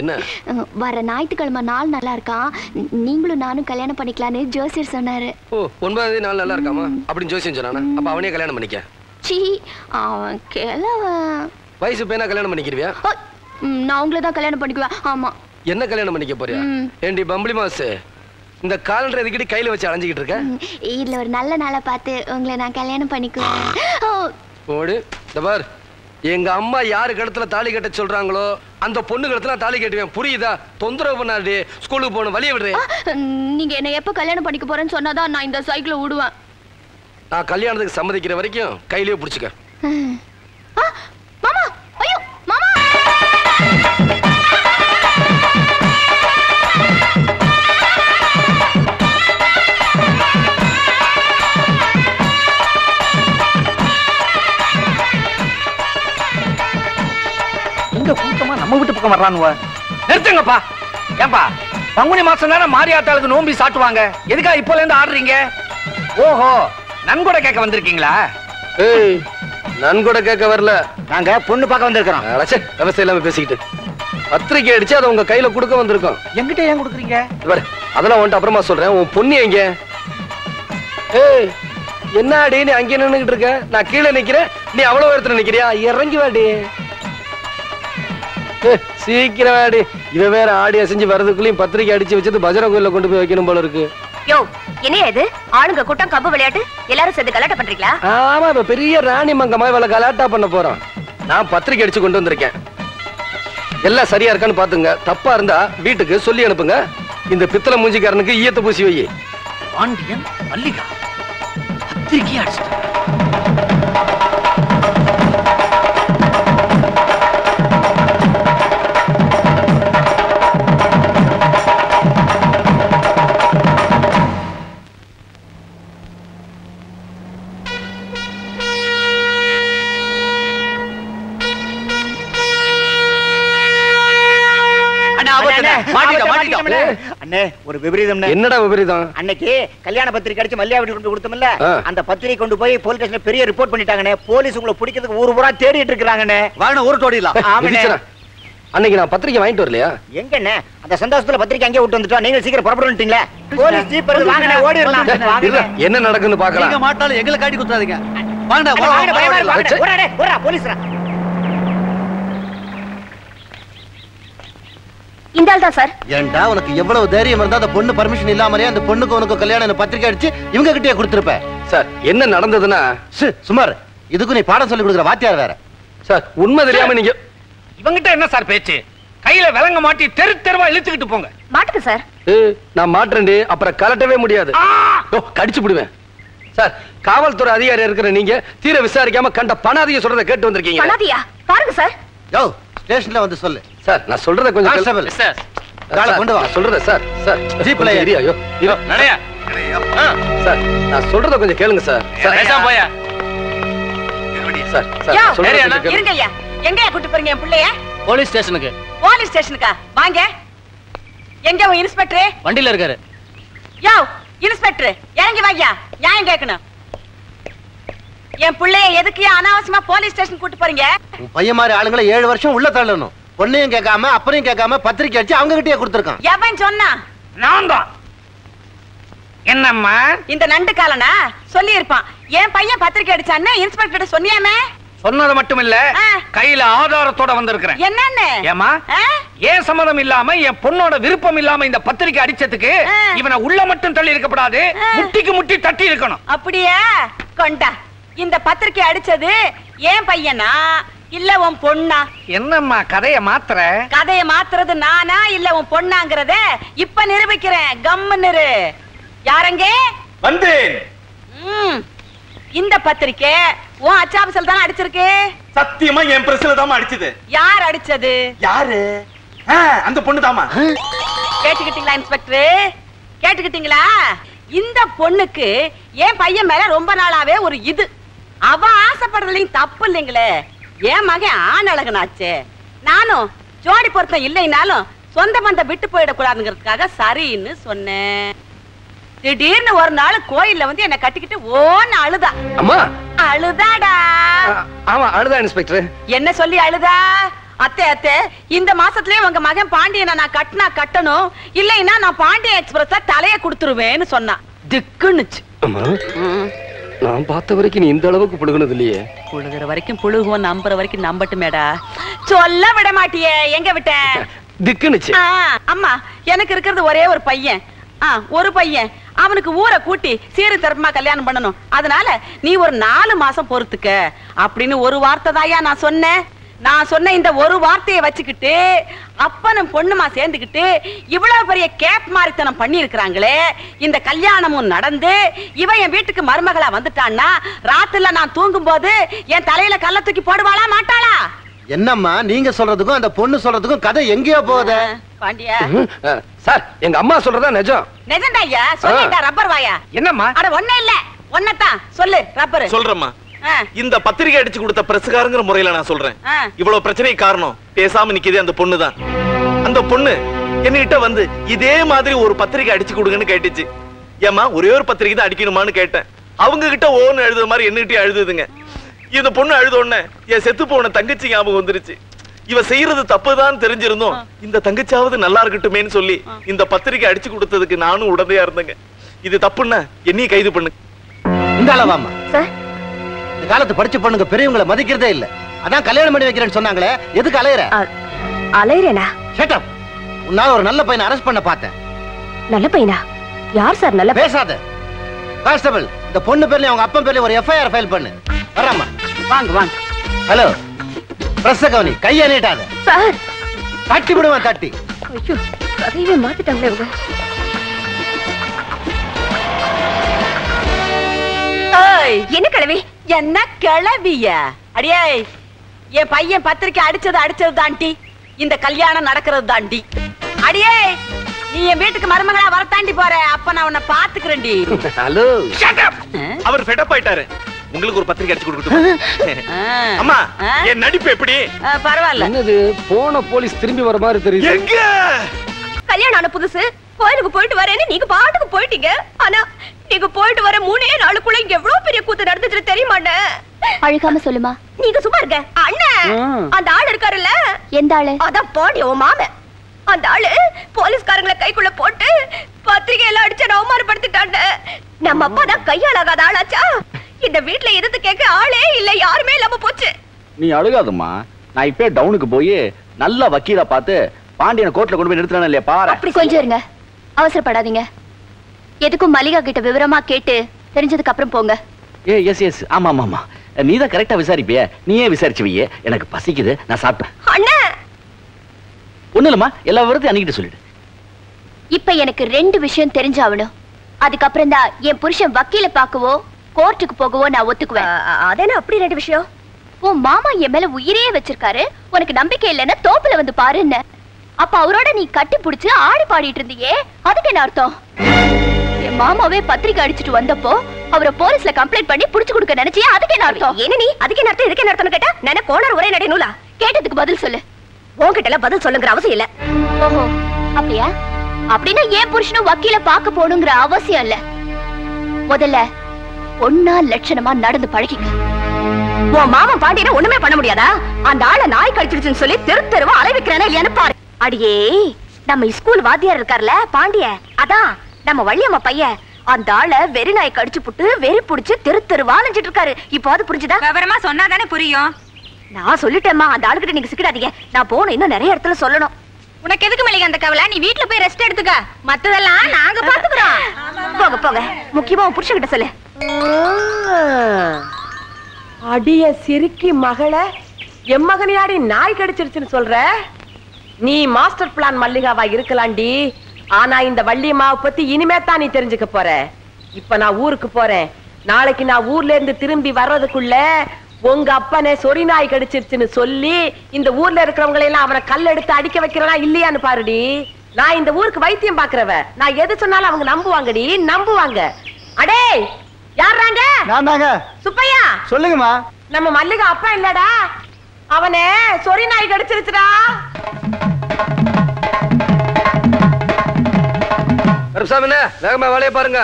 என்ன? வர ஞாயிற்றுக்கிழமை நாள் நல்லா இருக்கான், நீங்களும் நானும் கல்யாணம் பண்ணிக்கலான்னு ஜோசியர் சொன்னாரு. ஓ, 9ஆம் தேதி நாள் நல்லா இருக்காமா அப்படின்னு ஜோசியம் சொன்னானா? அப்ப அவனே கல்யாணம் பண்ணிக்க. சீ, அவன் கிழவன். வயசு பையனா கல்யாணம் பண்ணிக்கிறியா? நான் உங்களை தான் கல்யாணம் பண்ணிக்குவேன். ஆமா. என்ன கல்யாணம் பண்ணிக்க போறியா? ஏண்டி பம்பளி மாசு, இந்த காலண்டர் எதுக்கிட்டு கையில வச்சு அலைஞ்சிக்கிட்டு இருக்க? இதுல ஒரு நல்ல நாளை பார்த்து உங்களை நான் கல்யாணம் பண்ணிக்குவேன். ஓடு. இந்த பார், எங்க அம்மா யாரு கழுத்துல தாலி கட்ட சொல்றாங்களோ அந்த பொண்ணு கழுத்துல தாலி கட்டுவேன். புரியுதா? தொந்தரவு பண்ணாடி. ஸ்கூலுக்கு போகணும், வழிய விடுறேன். நீங்க என்ன எப்ப கல்யாணம் பண்ணிக்க போறேன்னு சொன்னாதான் நான் இந்த சைக்கிளை விடுவேன். நான் கல்யாணத்துக்கு சம்மதிக்கிற வரைக்கும் கையிலேயே பிடிச்சுக்க. மாமா, ஐயோ மாமா. இந்த கூட்டமா நம்ம வீட்டு பக்கம் வர்றானுவ. நிறுத்துங்கப்பா. ஏன்பா பங்குனி மாசம் தானே மாரியாத்தாளுக்கு நோம்பி சாட்டுவாங்க, எதுக்கா இப்போல இருந்து ஆடுறீங்க? ஓஹோ, நன்கொடை கேட்க வந்திருக்கீங்களா? ஏய், நன்கொடை கேட்க வரல, நாங்க பொண்ணு பார்க்க வந்திருக்கிறோம். விவசாயம் இல்லாம பேசிக்கிட்டு பத்திரிக்கை அடிச்சு அதை உங்க கையில கொடுக்க வந்திருக்கோம். என்கிட்ட ஏன் கொடுக்குறீங்க? அதெல்லாம் வந்துட்டு அப்புறமா சொல்றேன். உன் பொண்ணு எங்க? ஏய், என்ன அடி நீ அங்கே நின்னுகிட்டு இருக்க? நான் கீழே நிக்கிறேன், நீ அவ்வளவு இடத்துல நிக்கிறியா? இறங்கி வாடி. சீக்கிரம் வாடி. இவ வேற ஆடி அசைஞ்சு வரதுக்குள்ளயும் பத்திரிக்கை அடிச்சு வச்சது பஜர கோயில கொண்டு போய் வைக்கணும் போல இருக்கு. யோ, என்ன இது? ஆளுங்க கூட்டம் கம்பு விளையாட்டு எல்லாரும் சேர்ந்து கலாட்டா பண்றீங்களா? ஆமா, இப்ப பெரிய ராணி மங்கம்மா இவள கலாட்டா பண்ண போறோம். நான் பத்திரிக்கை அடிச்சு கொண்டு வந்திருக்கேன். எல்லாம் சரியா இருக்கான்னு பாத்துங்க. தப்பா இருந்தா வீட்டுக்கு சொல்லி அனுப்புங்க. இந்த பித்தளை மூஞ்சிக்காரனுக்கு ஈயத்தை பூசி வை. பாண்டியன் மல்லிகா பத்திரிக்கை அடிச்சிட்டாங்க. அண்ணே, ஒரு விபரீதம். என்னடா விபரீதம்? அன்னைக்கு கல்யாண பத்திரிக்கை அடிச்சு மல்லியா வீட்டுக்கு கொண்டு கொடுத்தோம்ல, அந்த பத்திரிக்கை கொண்டு போய் போலீஸ் ஸ்டேஷன்ல பெரிய ரிப்போர்ட் பண்ணிட்டாங்கண்ணே. போலீஸ் உங்களை பிடிக்கிறதுக்கு ஊர் பூரா தேடிட்டு இருக்காங்கண்ணே. வாங்க ஊர் தோடிடலாம். அன்னைக்கு நான் பத்திரிக்கை வாங்கிட்டு வரலையா? எங்கண்ணே, அந்த சந்தோஷத்துல பத்திரிக்கை அங்கே விட்டு வந்துட்டோம். நீங்க சீக்கிரம் புறப்பட்டுட்டீங்களே. போலீஸ் ஜீப் வருது, வாங்கண்ணே, ஓடிடலாம். என்ன நடக்குன்னு பார்க்கலாம். நீங்க மாட்டாலும் எங்களை காட்டி குத்தாதீங்க. வாங்கடா, ஓடா போலீஸ்ரா. இந்த ஆள் தான் சார். ஏன்டா உனக்கு எவ்வளவு தைரியம் இருந்தா அந்த பொண்ணு பர்மிஷன் இல்லாமலே அந்த பொண்ணுக்கு உனக்கு கல்யாணம் பத்திரிக்கை அடிச்சு இவங்க கிட்டே கொடுத்திருப்ப? சார், என்ன நடந்ததுன்னா சுமார் இதுக்கு நீ பாடம் சொல்லி கொடுக்குற வாத்தியார் வேற. சார், உண்மை தெரியாம நீங்க இவங்கிட்ட என்ன சார் பேச்சு? கையில விலங்க மாட்டி தெரு தெருவா இழுத்துக்கிட்டு போங்க. மாட்டுக்கு சார். நான் மாட்டேன்டி, அப்புறம் கலட்டவே முடியாது. கடிச்சு விடுவேன். சார், காவல்துறை அதிகாரி இருக்கிற நீங்க தீர விசாரிக்காம கண்ட பணாதிய சொல்றத கேட்டு வந்திருக்கீங்க. பணாதியா? பாருங்க சார். யோ, ஸ்டேஷன்ல வந்து சொல்லு. சார், நான் சொல்றத கொஞ்சம் கேளுங்க. சார், காலை கொண்டு வா. சொல்றத சார். சார், ஜீப்ல ஏறி. ஐயோ, நடையா. சார், நான் சொல்றத கொஞ்சம் கேளுங்க சார். பேசாம போயா. சார், இருங்கய்யா. எங்கயா கூட்டி போறீங்க என் பிள்ளைய? போலீஸ் ஸ்டேஷனுக்கு. போலீஸ் ஸ்டேஷனுக்கா? வாங்க. எங்க உன் இன்ஸ்பெக்டர்? வண்டியில இருக்காரு. யோ, இன்ஸ்பெக்டர் இறங்கி வாயா. நியாயம் கேட்கணும். என் பிள்ளைய எதுக்கு அனாவசியமா போலீஸ் ஸ்டேஷன் கூட்டி போறீங்க? உன் பையன் மாதிரி ஆளுங்களை 7 வருஷம் உள்ள தள்ளணும். பொண்ணையும் கேட்காம அப்பனையும் கேட்காம பத்திரிக்கை அடிச்சு அவங்க கிட்டே கொடுத்திருக்கான். எவன் சொன்னா? நான் தான். என்னம்மா இந்த நண்டு காலனா சொல்லி இருப்பான். என் பையன் பத்திரிக்கை அடிச்சான்னு இன்ஸ்பெக்டர் சொன்னியாமே? சொன்னது மட்டும் இல்ல, கையில ஆதாரத்தோட வந்திருக்கிறேன். என்னன்னு? ஏமா, ஏன் சம்மதம் இல்லாம என் பொண்ணோட விருப்பம் இல்லாம இந்த பத்திரிக்கை அடிச்சதுக்கு இவனை உள்ள மட்டும் தள்ளி இருக்கப்படாது, முட்டிக்கு முட்டி தட்டி இருக்கணும். அப்படியே கொண்டா. இந்த பத்திரிக்கை அடிச்சது ஏன் பையனா இல்ல உன் பொண்ணா? என்னம்மா கதைய மாத்துற? கதைய மாத்துறது நானா இல்ல உன் பொண்ணாங்கறத இப்ப நிரூபிக்கிறேன். கம்முன்னு யாரங்க வந்து இந்த பத்திரிக்கை உன் அச்சாபசல் தான் அடிச்சிருக்கு. சத்தியமா என் பிரஸ்ல தான் அடிச்சது. யார் அடிச்சது? யாரு? அந்த பொண்ணு தாமா. கேட்டுக்கிட்டீங்களா இன்ஸ்பெக்டர்? கேட்டுக்கிட்டீங்களா? இந்த பொண்ணுக்கு என் பையன் மேல ரொம்ப நாளாவே ஒரு இது. அவ ஆசைப்படுறதுலயும் தப்பு இல்லைங்களே. என் மகன் ஆண் அழகனாச்சே. நானும் ஜோடி பொருத்தம் இல்லைனாலும் சொந்த பந்தம் விட்டு போயிடக்கூடாதுங்கிறதுக்காக சரின்னு சொன்னேன். திடீர்னு ஒரு நாள் கோயில்ல வந்து என்ன கட்டிக்கிட்டு ஓன்னு அழுதா. அம்மா அழுதாடா. ஆமா, அழுதா இன்ஸ்பெக்டர். என்ன சொல்லி அழுதா? அத்தை அத்தை, இந்த மாசத்துலயே உங்க மகன் பாண்டியனை நான் கட்டினா கட்டணும், இல்லைன்னா நான் பாண்டிய எக்ஸ்பிரஸ்ல தலைய கொடுத்துருவேன்னு சொன்னா. திக்குன்னுச்சு. நான் பார்த்த வரைக்கும் நீ இந்த அளவுக்கு புழுகுனது இல்லையே. புழுகுற வரைக்கும் புழுகுவோம், நம்புற வரைக்கும் நம்பட்டுமேடா. சொல்ல விட மாட்டியே, எங்க விட்ட? திக்குனுச்சு. அம்மா, எனக்கு இருக்கிறது ஒரே ஒரு பையன். ஒரு பையன். அவனுக்கு ஊரை கூட்டி சீரு தரப்புமா கல்யாணம் பண்ணணும். அதனால நீ ஒரு 4 மாசம் பொறுத்துக்க அப்படின்னு ஒரு வார்த்தை தாயா நான் சொன்னேன். நான் சொன்ன இந்த ஒரு வார்த்தையை வச்சுக்கிட்டு அப்பனும் பொண்ணுமா சேர்ந்துக்கிட்டு இவ்வளவு பெரிய கேப் மாரித்தனம் பண்ணி இருக்கிறாங்களே. இந்த கல்யாணமும் நடந்து இவன் என் வீட்டுக்கு மருமகளா வந்துட்டான்னா ராத்திரில நான் தூங்கும் போது என் தலையில கல்ல தூக்கி போடுவாளா மாட்டாளா? என்னம்மா நீங்க சொல்றதுக்கும் அந்த பொண்ணு சொல்றதுக்கும் கதை எங்கேயோ போகுது. பாண்டியா சார், எங்க அம்மா சொல்றதா நிஜம். நிஜம்டா ஐயா. சொல்லிட்டா ரப்பர் வாயா. என்னம்மா? அட ஒண்ணே இல்ல, ஒன்னதான் சொல்லு ரப்பர். சொல்றேம்மா. இந்த பத்திரிகை அடிச்சு கொடுத்த பிரசுகாரங்கிற முறையில நான் சொல்றேன். இவ்வளவு பிரச்சனை காரணம் பேசாம நிக்குதே அந்த பொண்ணு தான். அந்த பொண்ணு என்கிட்ட வந்து இதே மாதிரி ஒரு பத்திரிகை அடிச்சு கொடுங்கன்னு கேட்டுச்சு. ஏமா ஒரே ஒரு பத்திரிகை தான் அடிக்கணுமான்னு கேட்டேன். அவங்க கிட்ட ஓன்னு எழுதுற மாதிரி என்னகிட்ட எழுதுதுங்க. இந்த பொண்ணு அழுத உடனே என் செத்து போன தங்கச்சி ஞாபகம் வந்துருச்சு. இவ செய்யறது தப்புதான் தெரிஞ்சிருந்தோம், இந்த தங்கச்சாவது நல்லா இருக்கட்டுமேன்னு சொல்லி இந்த பத்திரிகை அடிச்சு கொடுத்ததுக்கு நானும் உடந்தையா இருந்தேங்க. இது தப்புன்னா என்னையும் கைது பண்ணு. இந்த அளவாமா இந்த காலத்து படிச்ச பொண்ணுங்க பெரியவங்களை மதிக்கிறதே இல்ல. அதான் கல்யாணம் பண்ணி வைக்கிறேன்னு சொன்னாங்களே, எதுக்கு அலையற? அலையறேனா? Shut up. உன்னால ஒரு நல்ல பையனை அரெஸ்ட் பண்ண பார்த்தேன். நல்ல பையனா? யார் சார் நல்ல? பேசாத. கான்ஸ்டபிள், இந்த பொண்ணு பேர்ல அவங்க அப்பா பேர்ல ஒரு எஃப்ஐஆர் ஃபைல் பண்ணு. வரமா. வாங்க வாங்க. ஹலோ, பிரஸ் கவனி, கையை நீட்டாத. சார் தட்டி விடுவேன் தட்டி. ஐயோ, கதையவே மாத்திட்டாங்களே இவங்க. என்ன கிழவி? என்ன கிளவிய? அடியே, என் பையன் பத்திரிக்கை அடிச்சது தாண்டி இந்த கல்யாணம் நடக்கிறது தாண்டி. அடியே, நீ என் வீட்டுக்கு மருமகளா வரத்தாண்டி போற. அப்ப நான் உன்னை பாத்துக்கிறேன்டி. Hello, shut up. அவர் ஃபெட் அப் ஆயிட்டாரு. உங்களுக்கு ஒரு பத்திரிகை அடிச்சு கொடுக்கட்டும். அம்மா, என் நடிப்பு எப்படி? பரவாயில்ல. என்னது போன போலீஸ் திரும்பி வர மாதிரி தெரியுது. எங்க கல்யாணம் ஆன புதுசு கோயிலுக்கு போயிட்டு வரேன்னு நீங்க பாட்டுக்கு போயிட்டீங்க. ஆனா நீங்க போயிட்டு வர 3 நாளுக்குள்ள இங்க எவ்வளவு பெரிய கூத்து நடந்துச்சு தெரியுமாண்ணே? அழுகாம சொல்லுமா. நீங்க சும்மா இருக்க அண்ணன். அந்த ஆள் இருக்காருல்ல. எந்த ஆளு? அதான் பாண்டி உன் மாமன். அந்த ஆளு போலீஸ்காரங்களை கைக்குள்ள போட்டு பத்திரிகை எல்லாம் அடிச்சு அவமானப்படுத்திட்டாண்ட. நம்ம அப்பா தான் கையாளாகாத ஆளாச்சா? இந்த வீட்டுல எதிர்த்து கேட்க ஆளே இல்ல, யாருமே இல்லாம போச்சு. நீ அழுகாதம்மா. நான் இப்ப டவுனுக்கு போய் நல்ல வக்கீலா பார்த்து பாண்டியனை கோர்ட்ல கொண்டு போய் நிறுத்துறானே இல்லையா பாரு. அப்படி கொஞ்சம் இருங்க, அவசரப்படாதீங்க. எதுக்கும் மல்லிகா கிட்ட விவரமா கேட்டு தெரிஞ்சதுக்கு அப்புறம் போங்க. எஸ் ஆமா ஆமா, நீ தான் கரெக்டா விசாரிப்பிய. நீயே விசாரிச்சு வையே. எனக்கு பசிக்குது, நான் சாப்பிட்டேன். அண்ணா ஒண்ணு இல்லம்மா, எல்லா விவரத்தையும் அன்னிக்கிட்டு சொல்லிடு. இப்ப எனக்கு 2 விஷயம் தெரிஞ்சாவணும். அதுக்கப்புறம் தான் என் புருஷன் வக்கீல பாக்கவோ கோர்ட்டுக்கு போகவோ நான் ஒத்துக்குவேன். அதேனா அப்படி 2 விஷயம்? உன் மாமா என் மேல உயிரையே வச்சிருக்காரு. உனக்கு நம்பிக்கை இல்லைன்னா தோப்புல வந்து பாருன்னு. அப்ப அவரோட நீ கட்டி புடிச்சு ஆடி பாடிட்டு இருந்தியே, அதுக்கு என்ன அர்த்தம்? என் மாமாவே பத்திரிக்கை அடிச்சுட்டு வந்தப்போ அவரை போலீஸ்ல கம்ப்ளைண்ட் பண்ணி புடிச்சு கொடுக்க நினைச்சியே, அதுக்கு என்ன அர்த்தம்? என்ன நீ அதுக்கு என்ன அர்த்தம் இதுக்கு என்ன அர்த்தம்னு கேட்டா நான் கோணர் ஒரே நடை நூலா? கேட்டதுக்கு பதில் சொல்லு. உன்கிட்ட எல்லாம் பதில் சொல்லுங்கிற அவசியம் இல்ல. ஓஹோ, அப்படியா? அப்படின்னா ஏன் புருஷனும் வக்கீல பாக்க போகணுங்கிற அவசியம் இல்ல. முதல்ல ஒன்னா லட்சணமா நடந்து பழகிக்க. உன் மாமன் பாண்டியனை ஒண்ணுமே பண்ண முடியாதா? அந்த ஆளை நாய் கழிச்சிருச்சுன்னு சொல்லி தெருவா அலைவிக்கிறானே இல்லையான்னு பாரு. அடியே, நம்ம ஸ்கூல் வாத்தியார் இருக்கார்ல பாண்டிய, அதான் நம்ம வள்ளியம்மா பையன். அந்த ஆளை வெறி நாய் கடிச்சு புட்டு வெறி புடிச்சு தெருவா அலைஞ்சிட்டு இருக்காரு. இப்போ அது புரிஞ்சுதா? விவரமா சொன்னாதானே புரியும். நான் சொல்லிட்டேம்மா, அந்த ஆளுகிட்ட நீங்க சிக்கிடாதீங்க. நான் போன இன்னும் நிறைய இடத்துல சொல்லணும். உனக்கு எதுக்கு மல்லிகா அந்த கவலை? நீ வீட்டுல போய் ரெஸ்ட் எடுத்துக்க. மத்ததெல்லாம் நாங்க பாத்துக்கிறோம். போக போக முக்கியமா உன் புருஷன் கிட்ட சொல்லு. அடிய சிரிக்கி மகள, என் மகனையாடி நாய் கடிச்சிருச்சுன்னு சொல்ற? நீ மாஸ்டர் பிளான் மல்லிகாவா இருக்கலாண்டி. ஆனா இந்த வள்ளியம்மாவை பத்தி இனிமே தான் நீ தெரிஞ்சுக்க போற. இப்ப நான் ஊருக்கு போறேன். நாளைக்கு நான் ஊர்ல இருந்து திரும்பி வர்றதுக்குள்ள உங்க அப்பனே சொறி நாய் கடிச்சிருச்சுன்னு சொல்லி இந்த ஊர்ல இருக்கிறவங்களை எல்லாம் அவனை கல் எடுத்து அடிக்க வைக்கிறனா இல்லையான்னு பாருடி. நான் இந்த ஊருக்கு வைத்தியம் பாக்குறவ. நான் எது சொன்னாலும் அவங்க நம்புவாங்கடி, நம்புவாங்க. அடே, யாராங்க? நான் தாங்க. சுப்பையா சொல்லுங்கம்மா. நம்ம மல்லிகா அப்பா இல்லடா, அவனே சொறி நாய் கடிச்சிருச்சுடா. கருப்சாமிண்ணே, வேகமா வேலையை பாருங்க.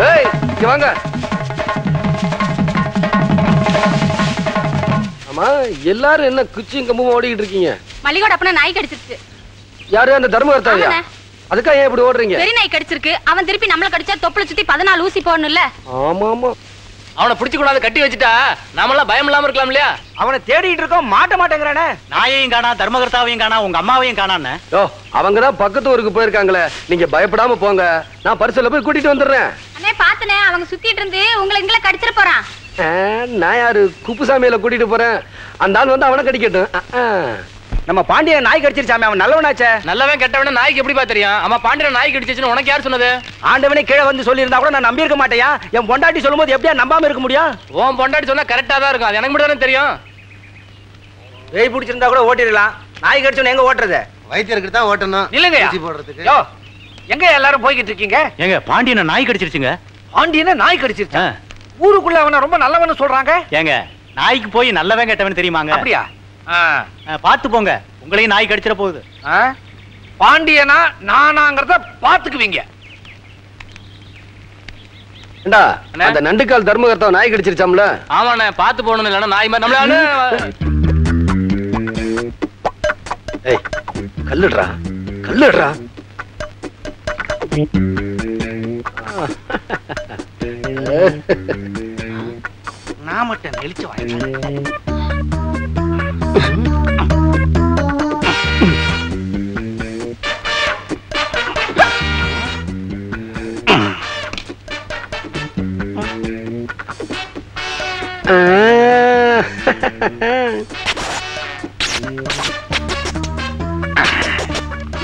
ஏய், இங்க வாங்க. ஆமா, எல்லாரும் என்ன குச்சியும் கம்பும் ஓடிக்கிட்டு இருக்கீங்க? மல்லிகோட அப்பனா நாய் கடிச்சிருச்சு. யாரு? அந்த தர்மகர்த்தாவியா? அதுக்கா ஏன் இப்படி ஓடுறீங்க? பெரிய நாய் கடிச்சிருக்கு, அவன் திருப்பி நம்மள கடிச்சா தொப்புல சுத்தி 14 ஊசி போடணும்ல. ஆமா ஆமா. அவனை பிடிச்சு கொண்டாந்து கட்டி வச்சுட்டா நாமெல்லாம் பயம் இல்லாம இருக்கலாம் இல்லையா? அவனை தேடிட்டு இருக்கோம், மாட்ட மாட்டேங்கிறானே. நாயையும் காணா, தர்மகர்த்தாவையும் காணா, உங்க அம்மாவையும் காணான்னு. யோ, அவங்கதான் பக்கத்து ஊருக்கு போயிருக்காங்களே, நீங்க பயப்படாம போங்க, நான் பரிசல்ல போய் கூட்டிட்டு வந்துடுறேன். அண்ணே பாத்துனே, அவங்க சுத்திட்டு இருந்து உங்களை இங்கல கடிச்சிர போறான். நான் யாரு குப்புசாமியில கூட்டிட்டு போறேன், அந்த ஆள் வந்து அவனை கடிக்கட்டும். நம்ம பாண்டியன் நாய் கடிச்சிருச்சாமே, அவன் நல்லவனாச்சே. நல்லவன் கெட்டவன நாய்க்கு எப்படிப்பா தெரியும்? அம்மா பாண்டியன் நாய் கடிச்சிச்சுன்னு உனக்கு யார் சொன்னது? ஆண்டவனே கீழே வந்து சொல்லி இருந்தா கூட நான் நம்பி இருக்க மாட்டேயா? என் பொண்டாட்டி சொல்லும்போது எப்படியா நம்பாம இருக்க முடியும்? உன் பொண்டாட்டி சொன்னா கரெக்டா தான் இருக்கும், அது எனக்கு மட்டும் தானே தெரியும். வெய் பிடிச்சிருந்தா கூட ஓட்டிடலாம், நாய் கடிச்சோன்னு எங்க ஓட்டுறது? வைத்தியருக்கு தான் ஓட்டணும். இல்லைங்க போடுறதுக்கு. யோ, எங்க எல்லாரும் போய்கிட்டு இருக்கீங்க? எங்க பாண்டியனை நாய் கடிச்சிருச்சுங்க. பாண்டியனை நாய் கடிச்சிருச்சா? ஊருக்குள்ள அவனை ரொம்ப நல்லவன்னு சொல்றாங்க. ஏங்க, நாய்க்கு போய் நல்லவன் கெட்டவன் தெரியுமாங்க? அப்படியா? பாத்து போங்க, உங்களையும் நாய் கடிச்சிட போகுது. பாண்டியனா நானாங்கிறத பாத்துக்குவீங்க. அந்த நண்டுக்கால் தர்மகர்த்தா நாய் கடிச்சிருச்சாம்ல? ஆமாண்ணே, பாத்து போகணும், இல்லைன்னா நாய் மாதிரி நம்மளால. ஏய், கல்லுடுறா கல்லுடுறா. நான் மட்டும் நெளிச்சு வாங்க.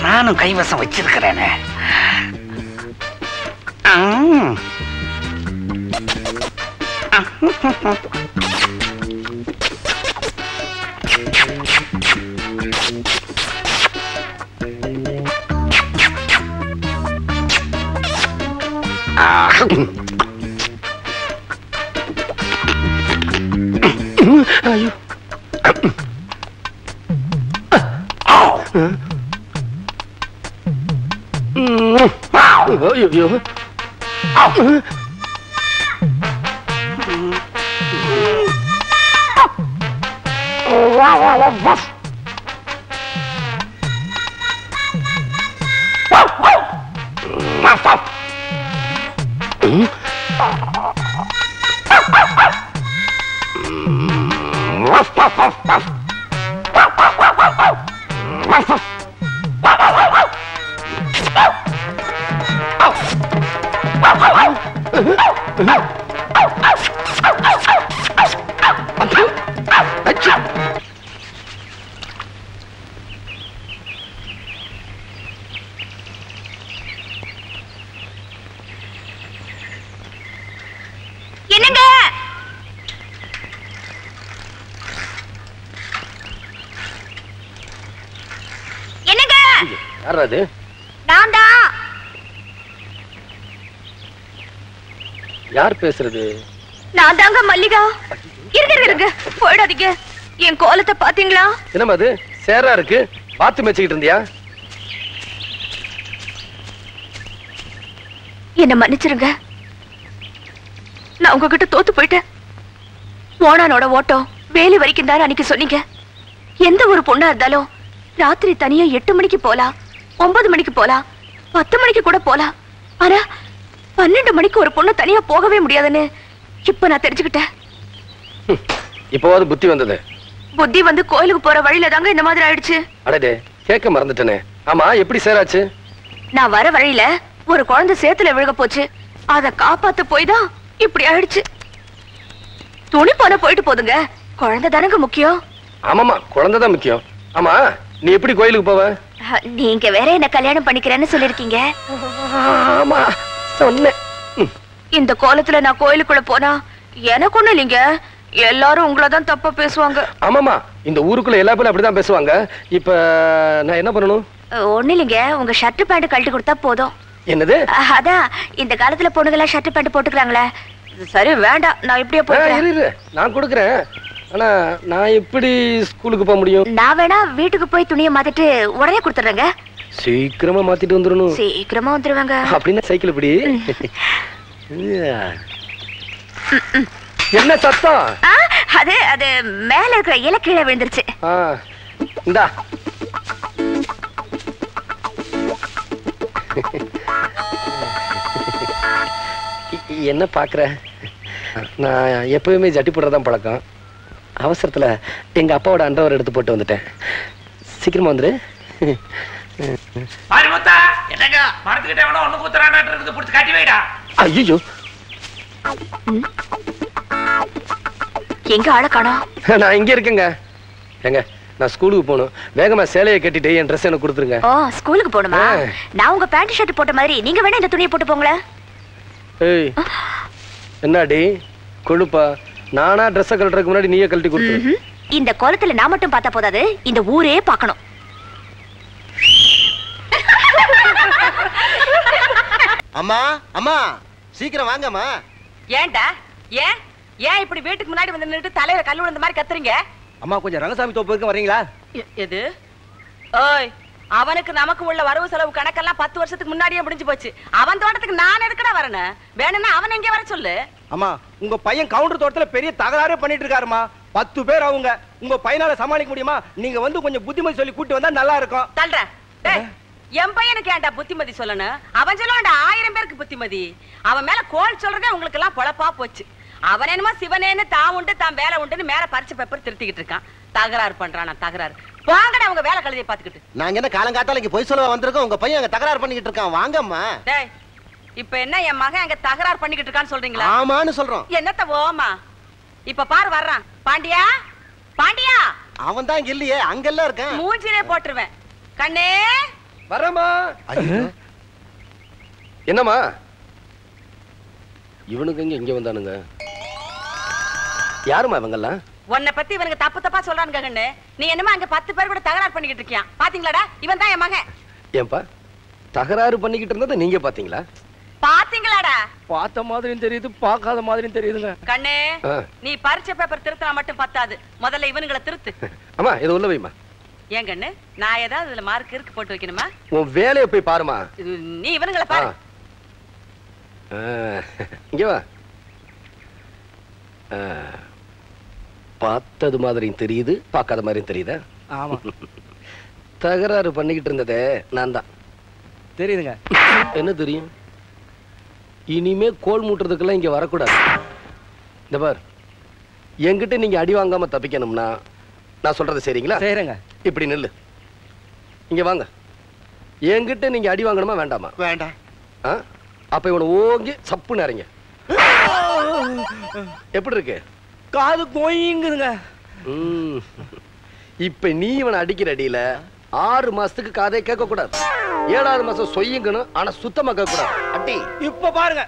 நானும் கைவசம் வச்சிருக்கிறேனே. ஐயோ, ஐயோ, என்னங்க? என்னங்க? யார் அது? நான் தான். யார் பேசுறது? நான் தாங்க மல்லிகா. இருங்க போயிடாதீங்க. என் கோலத்தை பாத்தீங்களா? என்னமா அது சேரா இருக்கு? பாத்து மேய்ச்சிக்கிட்டு இருந்தியா? என்ன மன்னிச்சிருங்க, நான் உங்ககிட்ட தோத்து போயிட்டேன். ஓனானோட ஓட்டம் வேலி வரைக்கும் தான் அன்னைக்கு சொன்னீங்க. எந்த ஒரு பொண்ணா இருந்தாலும் ராத்திரி தனியா 8 மணிக்கு போலாம், 9 மணிக்கு போலாம், 10 மணிக்கு கூட போலாம். ஆனா 12 மணிக்கு ஒரு பொண்ணு தனியா போகவே முடியாதுன்னு இப்ப நான் தெரிஞ்சுக்கிட்டேன். இப்போவாது புத்தி வந்தது. புத்தி வந்து கோயிலுக்கு போற வழியில தாங்க இந்த மாதிரி ஆயிடுச்சு. அடடே, கேட்க மறந்துட்டேனே. ஆமா, எப்படி சேராச்சு? நான் வர வழியில ஒரு குழந்தை சேத்துல விழுக போச்சு. அத காப்பாத்த போய் தான் இப்படி ஆயிடுச்சு. துணி போன போயிட்டு போதுங்க, குழந்தை தானங்க முக்கியம். ஆமாமா, குழந்தை தான் முக்கியம். ஆமா, நீ எப்படி கோயிலுக்கு போவ? நீங்க வேற என்ன கல்யாணம் பண்ணிக்கிறேன்னு சொல்லிருக்கீங்க. ஆமா சொன்னேன். இந்த கோலத்துல நான் கோயிலுக்குள்ள போனா எனக்கு ஒண்ணு இல்லைங்க, எல்லாரும் உங்களதான் தப்பா பேசுவாங்க. ஆமாமா, இந்த ஊருக்குள்ள எல்லா பேரும் அப்படிதான் பேசுவாங்க. இப்ப நான் என்ன பண்ணணும்? ஒண்ணு இல்லைங்க, உங்க ஷர்ட் பேண்ட் கழட்டி கொடுத்தா போதும். என்னது? அதான் இந்த காலத்துல பொண்ணுங்களா ஷர்ட் பேண்ட் போட்டுக்கிறாங்களே. சரி வேண்டாம், நான் இப்படியே போறேன். நான் கொடுக்கறேன். ஆனா நான் எப்படி ஸ்கூலுக்கு போக முடியும்? நான் வேணா வீட்டுக்கு போய் துணியை மாத்திட்டு உடனே கொடுத்துறேங்க. சீக்கிரமா மாத்திட்டு வந்துடணும். சீக்கிரமா வந்துருவாங்க. அப்படின்னா சைக்கிள் இப்படி. என்ன சத்தம்? அது அது மேல இருக்கிற இலை கீழே விழுந்துருச்சு. இந்தா என்ன பாக்குற? நான் எப்பவுமே ஜட்டி போடுறதான் பழக்கம். அவசரத்துல எங்க அப்பாவோட அண்டர்வேர் எடுத்து போட்டு வந்துட்டேன். சீக்கிரமா வந்துரு. பாரிமுத்தா என்னங்க மரத்துக்கிட்ட எவனோ ஒண்ணு குத்துறானாட்டு இருக்குது, புடிச்சு கட்டி வைடா. ஐயோ எங்க ஆள காணோம்? நான் இங்க இருக்கேங்க. ஏங்க நான் ஸ்கூலுக்கு போகணும். வேகமா சேலையை கட்டிட்டு என் ட்ரெஸ் எனக்கு கொடுத்துருங்க. ஓ ஸ்கூலுக்கு போகணுமா? நான் உங்க பேண்ட் ஷர்ட் போட்ட மாதிரி நீங்க வேணா இந்த துணியை போட்டு போங்களேன். ஏய் என்னடி கொழுப்பா? நானா ட்ரெஸ் கழட்டுறதுக்கு முன்னாடி நீயே கழட்டி கொடுத்து. இந்த கோலத்துல நான் மட்டும் பார்த்தா போதாது, இந்த ஊரே பார்க்கணும். அம்மா அம்மா சீக்கிரம் வாங்கம்மா. ஏன்டா ஏன் ஏன் இப்படி வீட்டுக்கு முன்னாடி வந்து நின்னுட்டு தலையில கல் விழுந்த மாதிரி கத்துறீங்க? அம்மா கொஞ்சம் ரங்கசாமி தோப்புக்கு வரீங்களா? எது? ஓய் அவனுக்கு நமக்கு உள்ள வரவு செலவு கணக்கெல்லாம் 10 வருஷத்துக்கு முன்னாடியே முடிஞ்சு போச்சு. அவன் தோட்டத்துக்கு நான் எதுக்குடா வரணும்? வேணும்னா அவன் எங்கே வர சொல்லு. அம்மா உங்க பையன் கவுண்டர் தோட்டத்துல பெரிய தகராறே பண்ணிட்டு இருக்காருமா. 10 பேர் அவங்க. உங்க பையனால சமாளிக்க முடியுமா? நீங்க வந்து கொஞ்சம் புத்திமதி சொல்லி கூட்டி வந்தா நல்லா இருக்கும். தல்ற என் பையனுக்கு ஏன்டா புத்திமதி சொல்லணும்? அவன் சொல்லுவான்டா 1000 பேருக்கு புத்திமதி. அவன் மேல கோல் சொல்றதே உங்களுக்கு எல்லாம் பொழப்பா போச்சு. அவன் என்னமோ சிவனேன்னு தான் உண்டு தான் வேலை உண்டுன்னு மேல பரிச்சு பேப்பர் திருத்திக்கிட்டு இருக்கான். தகராறு பண்றானா தகராறு. வாங்கடா உங்க வேலை கழுதியை பாத்துக்கிட்டு. நாங்க என்ன காலங்காத்தால இங்க பொய் சொல்ல வந்திருக்கோம். உங்க பையன் அங்க தகராறு பண்ணிக்கிட்டு இருக்கான். வாங்கம்மா. டேய் இப்ப என்ன என் மகன் அங்க தகராறு பண்ணிக்கிட்டு இருக்கான்னு சொல்றீங்களா? ஆமான்னு சொல்றோம். என்னத்த ஓமா? இப்ப பாரு வர்றான். பாண்டியா பாண்டியா. அவன் தான் இங்க இல்லையே, அங்கெல்லாம் இருக்கான். மூஞ்சிலே போட்டுருவேன். கண்ணே வரமா. என்னம்மா இவனுக்கு இங்க வந்தானுங்க? யாருமா இவங்கெல்லாம்? உன்னை பத்தி இவனுக்கு தப்பு தப்பா சொல்றானுங்க கண்ணு. நீ என்னமா அங்க 10 பேர் கூட தகராறு பண்ணிக்கிட்டு இருக்கியான். பாத்தீங்களாடா? இவன் தான் என் மகன். ஏன்பா தகராறு பண்ணிக்கிட்டு இருந்ததை நீங்க பாத்தீங்களா? பாத்தீங்களாடா? பார்த்த மாதிரியும் தெரியுது, பார்க்காத மாதிரியும் தெரியுதுங்க. கண்ணே நீ பரிச்சை பேப்பர் திருத்தினா மட்டும் பத்தாது, முதல்ல இவனுங்களை திருத்து. அம்மா இதை உள்ள வைமா. ஏன் கண்ணு நான் ஏதாவது இதுல மார்க் இருக்கு போட்டு வைக்கணுமா? உன் வேலையை போய் பாருமா. நீ இவனுங்களை பாரு. இங்க வா. பார்த்தது மாதிரியும் தெரியுது, பார்க்காத மாதிரியும் தெரியுதா? ஆமா. தகராறு பண்ணிக்கிட்டு இருந்ததே நான் தான். தெரியுதுங்க. என்ன தெரியும்? இனிமே கோல் மூட்டுறதுக்கெல்லாம் இங்க வரக்கூடாது. இந்த பார் என்கிட்ட நீங்க அடி வாங்காம தப்பிக்கணும்னா நான் சொல்றது சரிங்களா? சரிங்க. இப்படி நில்லு. இங்க வாங்க. என்கிட்ட நீங்க அடி வாங்கணுமா வேண்டாமா? வேண்டாம். அப்ப இவனை ஓங்கி சப்பு நேரங்க. எப்படி இருக்கு? காது கோயிங்குதுங்க. இப்ப நீ இவனை அடிக்கிற அடியில 6 மாசத்துக்கு காதே கேட்க கூடாது. 7வது மாசம் சொய்யுங்கணும், ஆனா சுத்தமா கேட்க கூடாது. அடி இப்ப பாருங்க.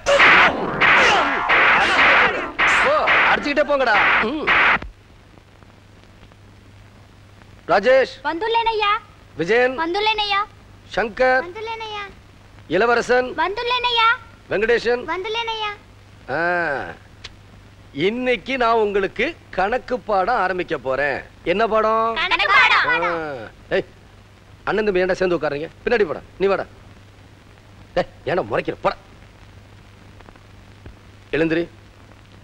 அடிச்சுக்கிட்டே போங்கடா. ராஜேஷ் வந்துள்ளேனையா. விஜயன் வந்துள்ளேனையா. சங்கர் வந்துள்ளேனையா. இளவரசன் வந்துள்ளேனையா. வெங்கடேசன் வந்துள்ளேனையா. இன்னைக்கு நான் உங்களுக்கு கணக்கு பாடம் ஆரம்பிக்க போறேன். என்ன பாடம்? கணக்கு பாடம். ஏய் அண்ணன் தம்பி ஏன்டா சேர்ந்து உட்காருங்க? பின்னாடி போடா. நீ வாடா. ஏன்டா முறைக்கிற? போட. எழுந்திரி.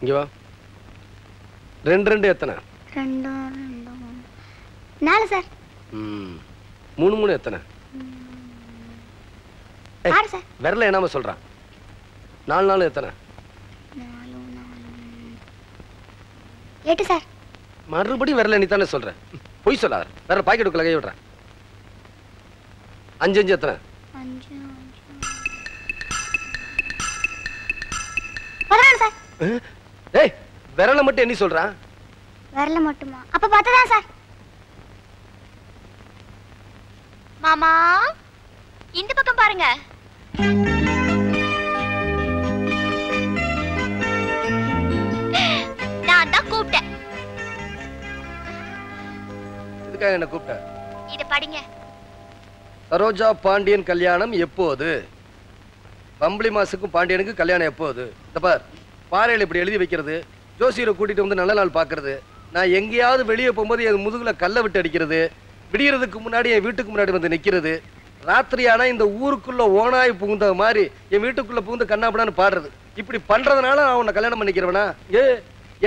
இங்க வா. 2 2 எத்தனை? 2 4 சார். 3 3 எத்தனை? 6 சார். விரல என்னாம சொல்றான். 4 4 எத்தனை? 8 சார். மறுபடியும் விரல நீ தானே சொல்ற. பொய் சொல்லாத. வேற பாக்கெட்டுக்குள்ள கை விடுறேன். 5 5 எத்தனை? 5 11 சார். ஏய் விரல மட்டும் என்ன சொல்றான்? விரல மட்டுமா? அப்ப 10 தான் சார். மாமா இந்த பக்கம் பாருங்க. நான் தான் கூப்பிட்டேன். இதுக்காக என்ன கூப்பிட்ட? இத படிங்க. சரோஜா பாண்டியன் கல்யாணம் எப்போது? பம்பளி மாசுக்கும் பாண்டியனுக்கு கல்யாணம் எப்போது? இந்த பார் பாறையில இப்படி எழுதி வைக்கிறது, ஜோசியரை கூட்டிட்டு வந்து நல்ல நாள் பாக்குறது, நான் எங்கேயாவது வெளியே போகும்போது என் முதுகுல கல்லை விட்டு அடிக்கிறது, விடியறதுக்கு முன்னாடி என் வீட்டுக்கு முன்னாடி வந்து நிக்கிறது, ராத்திரி ஆனா இந்த ஊருக்குள்ள ஓனாய் புகுந்த மாதிரி என் வீட்டுக்குள்ள புகுந்து கண்ணாப்படான்னு பாடுறது, இப்படி பண்றதுனால நான் உன்னை கல்யாணம் பண்ணிக்கிறவனா?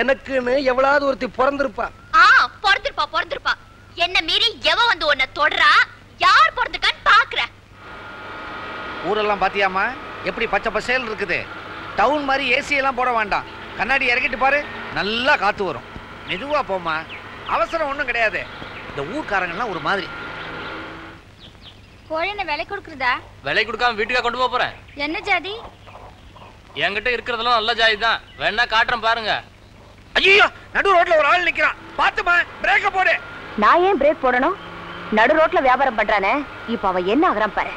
எனக்குன்னு எவ்வளவு ஒருத்தி பிறந்திருப்பா. பிறந்திருப்பா. என்ன மீறி எவ வந்து உன்னை தொடரா? யார் பிறந்திருக்கான்னு பாக்குற. ஊரெல்லாம் பாத்தியாமா எப்படி பச்சை பசேல் இருக்குது. டவுன் மாதிரி ஏசி எல்லாம் போட வேண்டாம். கண்ணாடி இறக்கிட்டு பாரு, நல்லா காத்து வரும். மெதுவா போமா, அவசரம் ஒண்ணும் கிடையாது. இந்த ஊர்க்காரங்கெல்லாம் ஒரு மாதிரி. கோழி என்ன விலை கொடுக்குறதா? விலை கொடுக்காம வீட்டுக்கா கொண்டு போறேன். என்ன ஜாதி? என்கிட்ட இருக்கிறதெல்லாம் நல்ல ஜாதி தான், வேணா காட்டுறேன் பாருங்க. ஐயோ, நடு ரோட்ல ஒரு ஆள் நிக்கிறான், பாத்துமா, பிரேக்க போடு. நான் ஏன் பிரேக் போடணும்? நடு ரோட்ல வியாபாரம் பண்றானே, இப்ப அவன் என்ன ஆகுறான் பாரு.